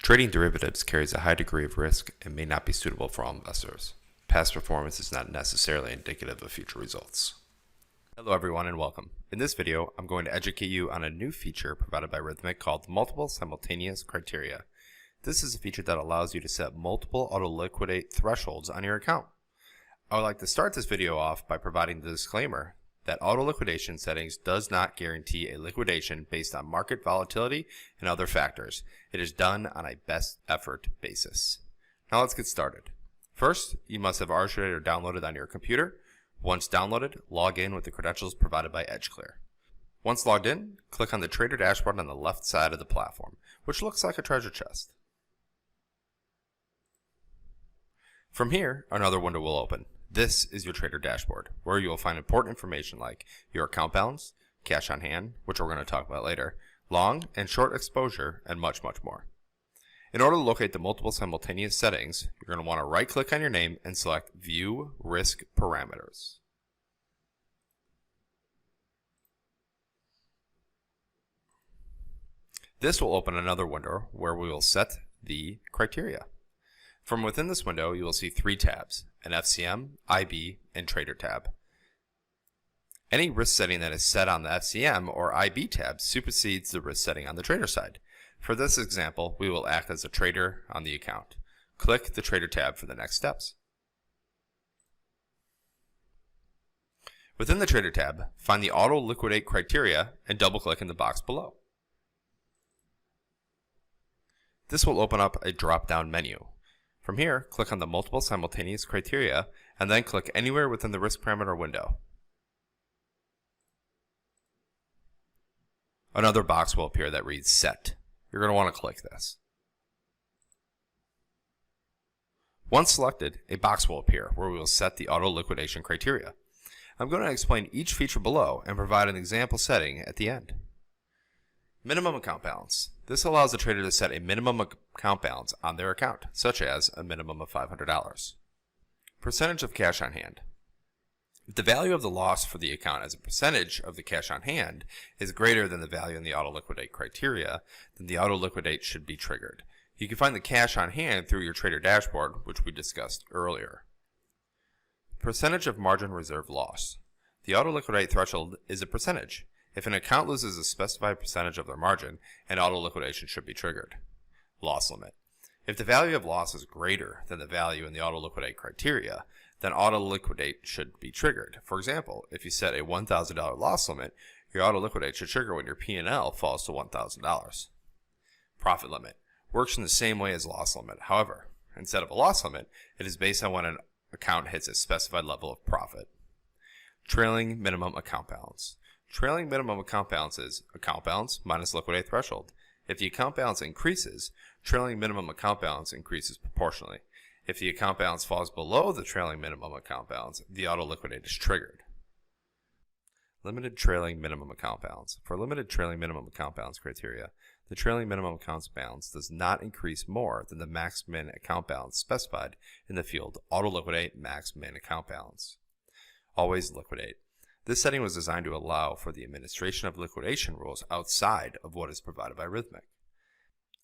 Trading derivatives carries a high degree of risk and may not be suitable for all investors. Past performance is not necessarily indicative of future results. Hello everyone and welcome. In this video, I'm going to educate you on a new feature provided by Rithmic called Multiple Simultaneous Criteria. This is a feature that allows you to set multiple auto-liquidate thresholds on your account. I would like to start this video off by providing the disclaimer that auto-liquidation settings does not guarantee a liquidation based on market volatility and other factors. It is done on a best effort basis. Now let's get started. First, you must have RTrader downloaded on your computer. Once downloaded, log in with the credentials provided by EdgeClear. Once logged in, click on the trader dashboard on the left side of the platform, which looks like a treasure chest. From here, another window will open. This is your trader dashboard, where you will find important information like your account balance, cash on hand, which we're going to talk about later, long and short exposure, and much, much more. In order to locate the multiple simultaneous settings, you're going to want to right-click on your name and select View Risk Parameters. This will open another window where we will set the criteria. From within this window, you will see three tabs, an FCM, IB, and Trader tab. Any risk setting that is set on the FCM or IB tab supersedes the risk setting on the Trader side. For this example, we will act as a trader on the account. Click the Trader tab for the next steps. Within the Trader tab, find the Auto Liquidate criteria and double-click in the box below. This will open up a drop-down menu. From here, click on the Multiple Simultaneous Criteria and then click anywhere within the risk parameter window. Another box will appear that reads Set. You're going to want to click this. Once selected, a box will appear where we will set the auto liquidation criteria. I'm going to explain each feature below and provide an example setting at the end. Minimum account balance. This allows the trader to set a minimum account balance on their account, such as a minimum of $500. Percentage of cash on hand. If the value of the loss for the account as a percentage of the cash on hand is greater than the value in the auto liquidate criteria, then the auto liquidate should be triggered. You can find the cash on hand through your trader dashboard, which we discussed earlier. Percentage of margin reserve loss. The auto liquidate threshold is a percentage. If an account loses a specified percentage of their margin, an auto liquidation should be triggered. Loss limit. If the value of loss is greater than the value in the auto liquidate criteria, then auto liquidate should be triggered. For example, if you set a $1,000 loss limit, your auto liquidate should trigger when your P&L falls to $1,000. Profit limit works in the same way as loss limit. However, instead of a loss limit, it is based on when an account hits a specified level of profit. Trailing minimum account balance. Trailing minimum account balance is account balance minus liquidate threshold. If the account balance increases, trailing minimum account balance increases proportionally. If the account balance falls below the trailing minimum account balance, the auto liquidate is triggered. Limited trailing minimum account balance. For limited trailing minimum account balance criteria, the trailing minimum account balance does not increase more than the max min account balance specified in the field auto liquidate max min account balance. Always liquidate. This setting was designed to allow for the administration of liquidation rules outside of what is provided by Rithmic.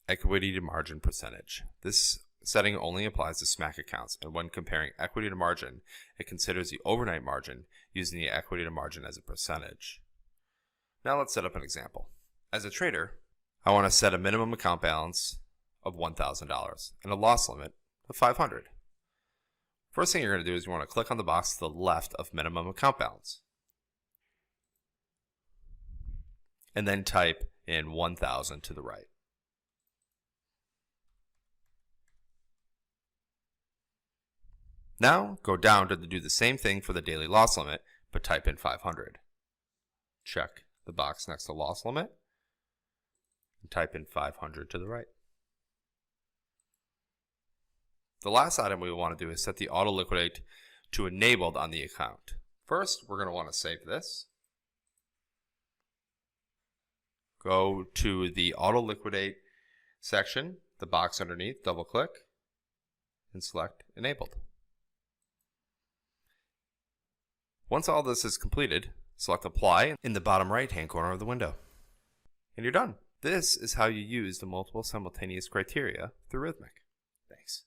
Equity to margin percentage. This setting only applies to SMAC accounts, and when comparing equity to margin, it considers the overnight margin using the equity to margin as a percentage. Now let's set up an example. As a trader, I want to set a minimum account balance of $1,000 and a loss limit of $500. First thing you're going to do is you want to click on the box to the left of minimum account balance, and then type in 1,000 to the right. Now go down to do the same thing for the daily loss limit, but type in 500. Check the box next to loss limit and type in 500 to the right. The last item we want to do is set the auto liquidate to enabled on the account. First, we're going to want to save this. Go to the auto liquidate section, the box underneath, double click, and select enabled. Once all this is completed, select apply in the bottom right hand corner of the window. And you're done. This is how you use the multiple simultaneous criteria through Rithmic. Thanks.